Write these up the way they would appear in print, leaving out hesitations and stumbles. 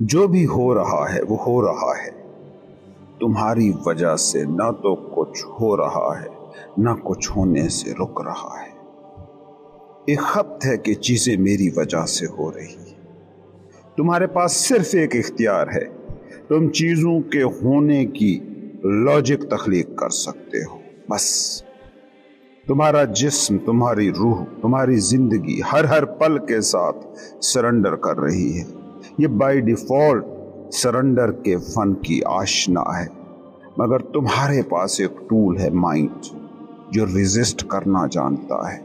جو بھی ہو رہا ہے وہ ہو رہا ہے تمہاری وجہ سے، نہ تو کچھ ہو رہا ہے نہ کچھ ہونے سے رک رہا ہے۔ ایک خبر ہے کہ چیزیں میری وجہ سے ہو رہی ہیں۔ تمہارے پاس صرف ایک اختیار ہے، تم چیزوں کے ہونے کی لاجک تخلیق کر سکتے ہو، بس۔ تمہارا جسم، تمہاری روح، تمہاری زندگی ہر پل کے ساتھ سرنڈر کر رہی ہے۔ یہ بائی ڈیفالٹ سرنڈر کے فن کی آشنا ہے، مگر تمہارے پاس ایک ٹول ہے، مائنڈ، جو ریزسٹ کرنا جانتا ہے،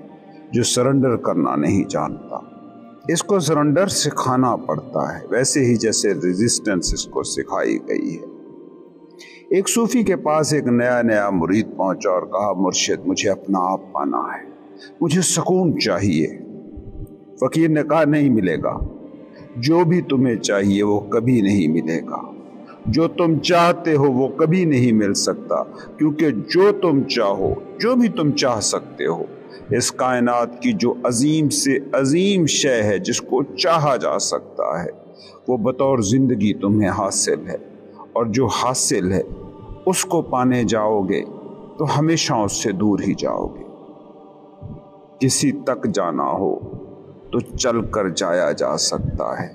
جو سرنڈر کرنا نہیں جانتا۔ اس کو سرنڈر سکھانا پڑتا ہے، ویسے ہی جیسے ریزسٹنس اس کو سکھائی گئی ہے۔ ایک صوفی کے پاس ایک نیا مرید پہنچا اور کہا، مرشد، مجھے اپنا آپ پانا ہے، مجھے سکون چاہیے۔ فقیر نے کہا، نہیں ملے گا، جو بھی تمہیں چاہیے وہ کبھی نہیں ملے گا، جو تم چاہتے ہو وہ کبھی نہیں مل سکتا، کیونکہ جو تم چاہو، جو بھی تم چاہ سکتے ہو، اس کائنات کی جو عظیم سے عظیم شے ہے جس کو چاہا جا سکتا ہے، وہ بطور زندگی تمہیں حاصل ہے، اور جو حاصل ہے اس کو پانے جاؤ گے تو ہمیشہ اس سے دور ہی جاؤ گے۔ کسی تک جانا ہو تو چل کر جایا جا سکتا ہے،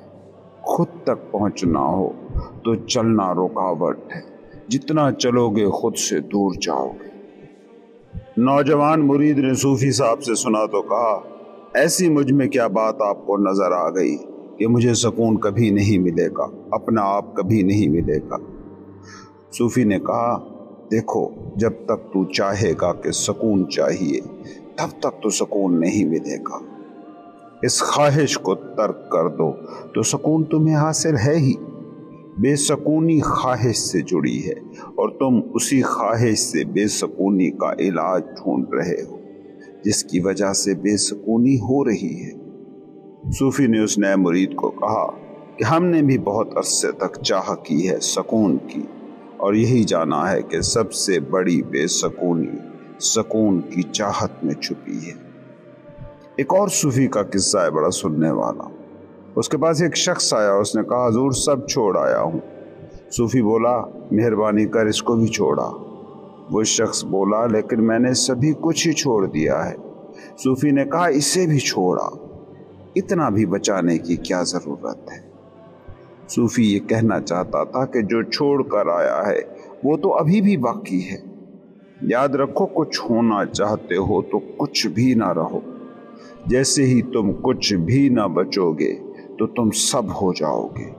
خود تک پہنچنا ہو تو چلنا رکاوٹ ہے، جتنا چلو گے خود سے دور جاؤ گے۔ نوجوان مرید نے صوفی صاحب سے سنا تو کہا، ایسی مجھ میں کیا بات آپ کو نظر آ گئی کہ مجھے سکون کبھی نہیں ملے گا، اپنا آپ کبھی نہیں ملے گا؟ صوفی نے کہا، دیکھو، جب تک تو چاہے گا کہ سکون چاہیے، تب تک تو سکون نہیں ملے گا۔ اس خواہش کو ترک کر دو تو سکون تمہیں حاصل ہے ہی۔ بے سکونی خواہش سے جڑی ہے، اور تم اسی خواہش سے بے سکونی کا علاج ڈھونڈ رہے ہو، جس کی وجہ سے بے سکونی ہو رہی ہے۔ صوفی نے اس نئے مرید کو کہا کہ ہم نے بھی بہت عرصے تک چاہ کی ہے سکون کی، اور یہی جانا ہے کہ سب سے بڑی بے سکونی سکون کی چاہت میں چھپی ہے۔ ایک اور صوفی کا قصہ ہے بڑا سننے والا۔ اس کے پاس ایک شخص آیا، اس نے کہا، حضور، سب چھوڑ آیا ہوں۔ صوفی بولا، مہربانی کر اس کو بھی چھوڑا۔ وہ شخص بولا، لیکن میں نے سبھی کچھ ہی چھوڑ دیا ہے۔ صوفی نے کہا، اسے بھی چھوڑا، اتنا بھی بچانے کی کیا ضرورت ہے؟ صوفی یہ کہنا چاہتا تھا کہ جو چھوڑ کر آیا ہے وہ تو ابھی بھی باقی ہے۔ یاد رکھو، کچھ ہونا چاہتے ہو تو کچھ بھی نہ رہو۔ جیسے ہی تم کچھ بھی نہ بچو گے تو تم سب ہو جاؤ گے۔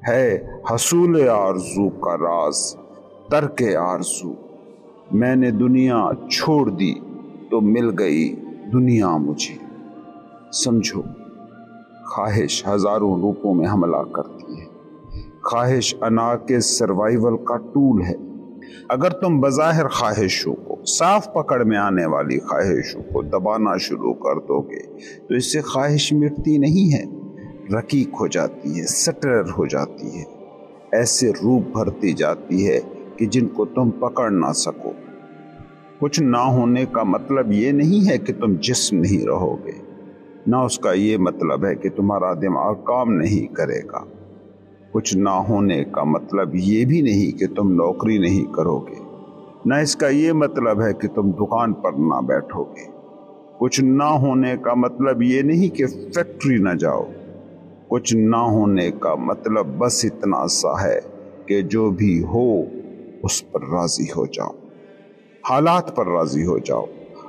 ہے حصول آرزو کا راز ترک آرزو، میں نے دنیا چھوڑ دی تو مل گئی دنیا مجھے۔ سمجھو، خواہش ہزاروں روپوں میں حملہ کرتی ہے۔ خواہش انا کے سروائیول کا ٹول ہے۔ اگر تم بظاہر خواہشوں کو، صاف پکڑ میں آنے والی خواہشوں کو دبانا شروع کر دو گے تو اس سے خواہش مٹتی نہیں ہے، رقیق ہو جاتی ہے، سٹرر ہو جاتی ہے، ایسے روپ بھرتی جاتی ہے کہ جن کو تم پکڑ نہ سکو۔ کچھ نہ ہونے کا مطلب یہ نہیں ہے کہ تم جسم نہیں رہو گے، نہ اس کا یہ مطلب ہے کہ تمہارا دماغ کام نہیں کرے گا۔ کچھ نہ ہونے کا مطلب یہ بھی نہیں کہ تم نوکری نہیں کرو گے، نہ اس کا یہ مطلب ہے کہ تم دکان پر نہ بیٹھو گے۔ کچھ نہ ہونے کا مطلب یہ نہیں کہ فیکٹری نہ جاؤ۔ کچھ نہ ہونے کا مطلب بس اتنا سا ہے کہ جو بھی ہو اس پر راضی ہو جاؤ، حالات پر راضی ہو جاؤ،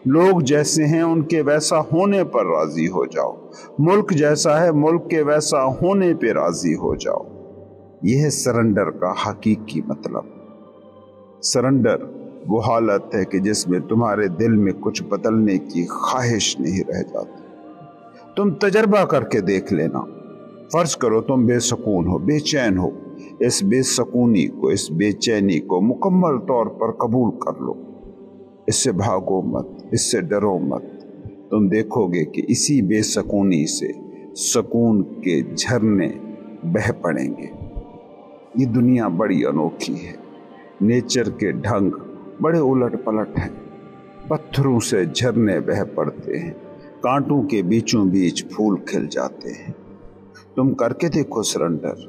لوگ جیسے ہیں ان کے ویسا ہونے پر راضی ہو جاؤ، ملک جیسا ہے ملک کے ویسا ہونے پہ راضی ہو جاؤ۔ یہ ہے سرنڈر کا حقیقی مطلب۔ سرنڈر وہ حالت ہے کہ جس میں تمہارے دل میں کچھ بدلنے کی خواہش نہیں رہ جاتی۔ تم تجربہ کر کے دیکھ لینا۔ فرض کرو تم بے سکون ہو، بے چین ہو، اس بے سکونی کو، اس بے چینی کو مکمل طور پر قبول کر لو۔ اس سے بھاگو مت، اس سے ڈرو مت۔ تم دیکھو گے کہ اسی بے سکونی سے سکون کے جھرنے بہہ پڑیں گے۔ یہ دنیا بڑی انوکھی ہے، نیچر کے ڈھنگ بڑے الٹ پلٹ ہیں۔ पत्थरों से झरने बह पड़ते हैं, कांटों के बीचों बीच फूल खिल जाते हैं। तुम करके देखो सरेंडर,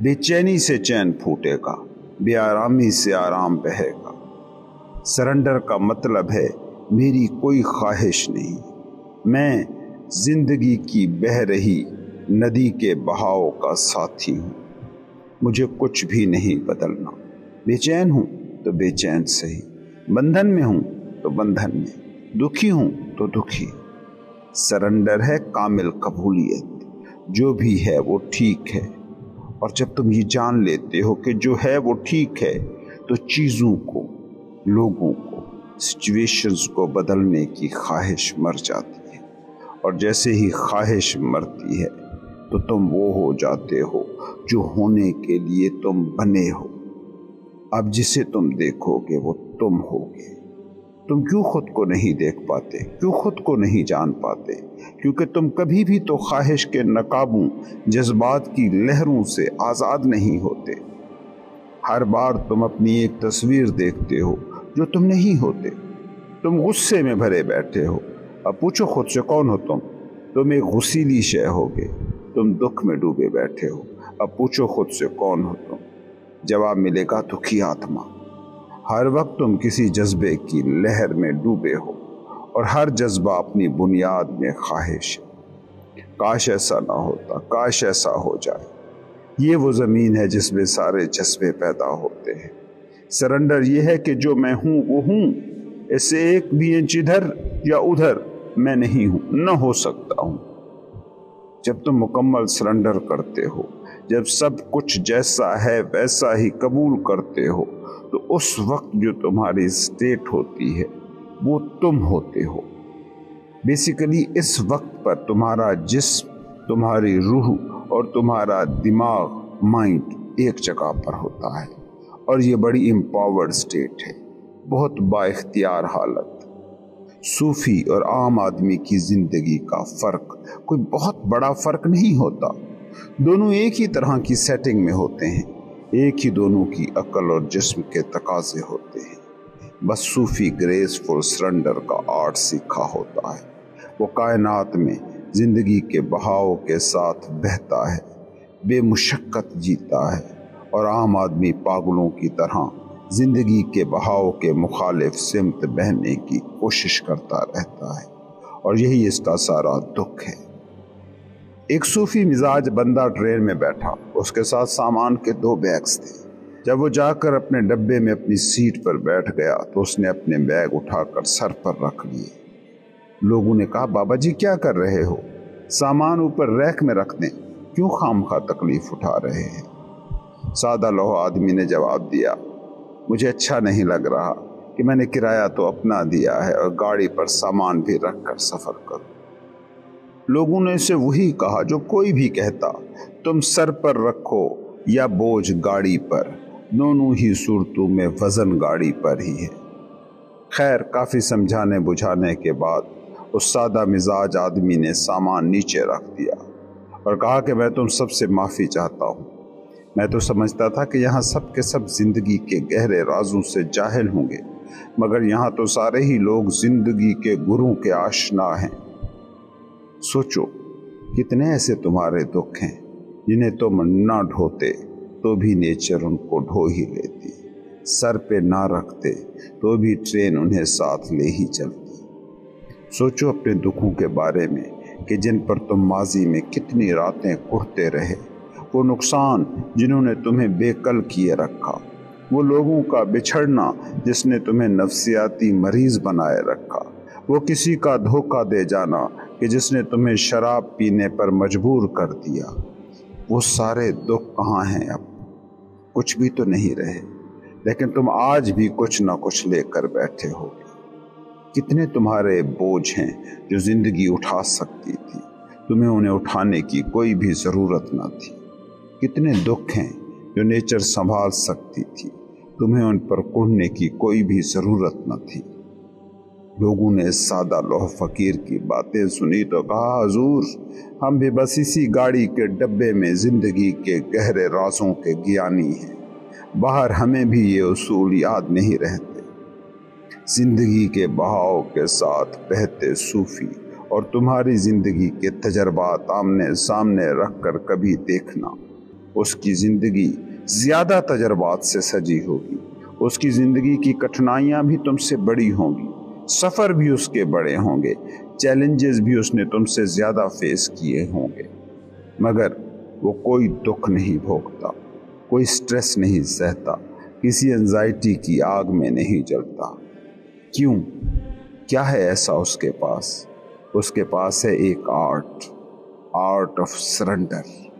बेचैनी से चैन फूटेगा, बेआरामी से आराम बहेगा। सरेंडर का मतलब है मेरी कोई ख्वाहिश नहीं, मैं जिंदगी की बह रही नदी के बहाव का साथी हूँ। मुझे कुछ भी नहीं बदलना, बेचैन हूँ तो बेचैन सही, बंधन में हूँ तो बंधन में, दुखी हूँ तो दुखी। सरेंडर है कामिल कबूलियत, जो भी है वो ठीक है। और जब तुम ये जान लेते हो कि जो है वो ठीक है, तो चीज़ों को, लोगों को, सिचुएशंस को बदलने की ख्वाहिश मर जाती है। और जैसे ही ख्वाहिश मरती है तो तुम वो हो जाते हो जो होने के लिए तुम बने हो। अब जिसे तुम देखोगे वो तुम होगे। तुम क्यों खुद को नहीं देख पाते, क्यों खुद को नहीं जान पाते? क्योंकि तुम कभी भी तो ख्वाहिश के नकाबों, जज्बात की लहरों से आज़ाद नहीं होते। हर बार तुम अपनी एक तस्वीर देखते हो जो तुम नहीं होते। तुम गुस्से में भरे बैठे हो। अब पूछो खुद से कौन हो तुम? तुम एक गुस्सीली शय होगे। तुम दुख में डूबे बैठे हो। अब पूछो खुद से कौन हो तुम? जवाब मिलेगा दुखी आत्मा। हर वक्त तुम किसी जज्बे की लहर में डूबे हो और हर जज्बा अपनी बुनियाद में ख्वाहिश है। काश ऐसा ना होता, काश ऐसा हो जाए। ये वो ज़मीन है जिसमें सारे जज्बे पैदा होते हैं। सरेंडर ये है कि जो मैं हूँ वो हूँ, इससे एक भी इंच इधर या उधर मैं नहीं हूँ, न हो सकता हूँ। जब तुम मुकम्मल सरेंडर करते हो, जब सब कुछ जैसा है वैसा ही कबूल करते हो, तो उस वक्त जो तुम्हारी स्टेट होती है वो तुम होते हो। बेसिकली इस वक्त पर तुम्हारा जिस्म, तुम्हारी रूह और तुम्हारा दिमाग, माइंड एक जगह पर होता है। और ये बड़ी एम्पावर्ड स्टेट है, बहुत बाइख्तियार हालत। सूफी और आम आदमी की जिंदगी का फर्क कोई बहुत बड़ा फर्क नहीं होता। दोनों एक ही तरह की सेटिंग में होते हैं, एक ही दोनों की अक्ल और जिस्म के तकाजे होते हैं। बस सूफी ग्रेसफुल सरेंडर का आर्ट सीखा होता है। वो कायनात में जिंदगी के बहाव के साथ बहता है, बेमुशक्कत जीता है। और आम आदमी पागलों की तरह जिंदगी के बहाव के मुखालिफ सिमत बहने की कोशिश करता रहता है। और यही इसका सारा दुख है। एक सूफी मिजाज बंदा ट्रेन में बैठा, उसके साथ सामान के 2 बैग्स थे। जब वो जाकर अपने डब्बे में अपनी सीट पर बैठ गया तो उसने अपने बैग उठाकर सर पर रख लिए। लोगों ने कहा, बाबा जी क्या कर रहे हो? सामान ऊपर रैक में रख दें, क्यों खामखा तकलीफ उठा रहे हैं? सादा लोहा आदमी ने जवाब दिया, मुझे अच्छा नहीं लग रहा कि मैंने किराया तो अपना दिया है और गाड़ी पर सामान भी रख कर सफ़र करूं। लोगों ने इसे वही कहा जो कोई भी कहता, तुम सर पर रखो या बोझ गाड़ी पर, दोनों ही सूरतों में वजन गाड़ी पर ही है। खैर, काफ़ी समझाने बुझाने के बाद उस सादा मिजाज आदमी ने सामान नीचे रख दिया और कहा कि मैं तुम सबसे माफ़ी चाहता हूँ। मैं तो समझता था कि यहाँ सब के सब जिंदगी के गहरे राजों से जाहिल होंगे, मगर यहाँ तो सारे ही लोग जिंदगी के गुरों के आशना हैं। सोचो, कितने ऐसे तुम्हारे दुख हैं जिन्हें तुम ना ढोते तो भी नेचर उनको ढो ही लेती, सर पे ना रखते तो भी ट्रेन उन्हें साथ ले ही चलती। सोचो अपने दुखों के बारे में कि जिन पर तुम माजी में कितनी रातें कुढ़ते रहे, वो नुकसान जिन्होंने तुम्हें बेकल किए रखा, वो लोगों का बिछड़ना जिसने तुम्हें नफ्सियाती मरीज बनाए रखा, वो किसी का धोखा दे जाना कि जिसने तुम्हें शराब पीने पर मजबूर कर दिया। वो सारे दुख कहाँ हैं अब? कुछ भी तो नहीं रहे, लेकिन तुम आज भी कुछ ना कुछ लेकर बैठे हो। कितने तुम्हारे बोझ हैं जो जिंदगी उठा सकती थी, तुम्हें उन्हें उठाने की कोई भी ज़रूरत ना थी। कितने दुख हैं जो नेचर संभाल सकती थी, तुम्हें उन पर कुढ़ने की कोई भी ज़रूरत न थी। लोगों ने सादा लोह फकीर की बातें सुनी तो कहा, हुजूर, हम भी बस इसी गाड़ी के डब्बे में ज़िंदगी के गहरे राजों के ज्ञानी हैं, बाहर हमें भी ये उसूल याद नहीं रहते। زندگی کے بہاؤ کے ساتھ بہتے صوفی اور تمہاری زندگی کے تجربات آمنے سامنے رکھ کر کبھی دیکھنا۔ اس کی زندگی زیادہ تجربات سے سجی ہوگی، اس کی زندگی کی کٹھنائیاں بھی تم سے بڑی ہوں گی، سفر بھی اس کے بڑے ہوں گے، چیلنجز بھی اس نے تم سے زیادہ فیس کیے ہوں گے، مگر وہ کوئی دکھ نہیں بھوگتا، کوئی سٹریس نہیں سہتا، کسی انزائٹی کی آگ میں نہیں جلتا۔ کیوں؟ کیا ہے ایسا اس کے پاس؟ اس کے پاس ہے ایک آرٹ آف سرنڈر۔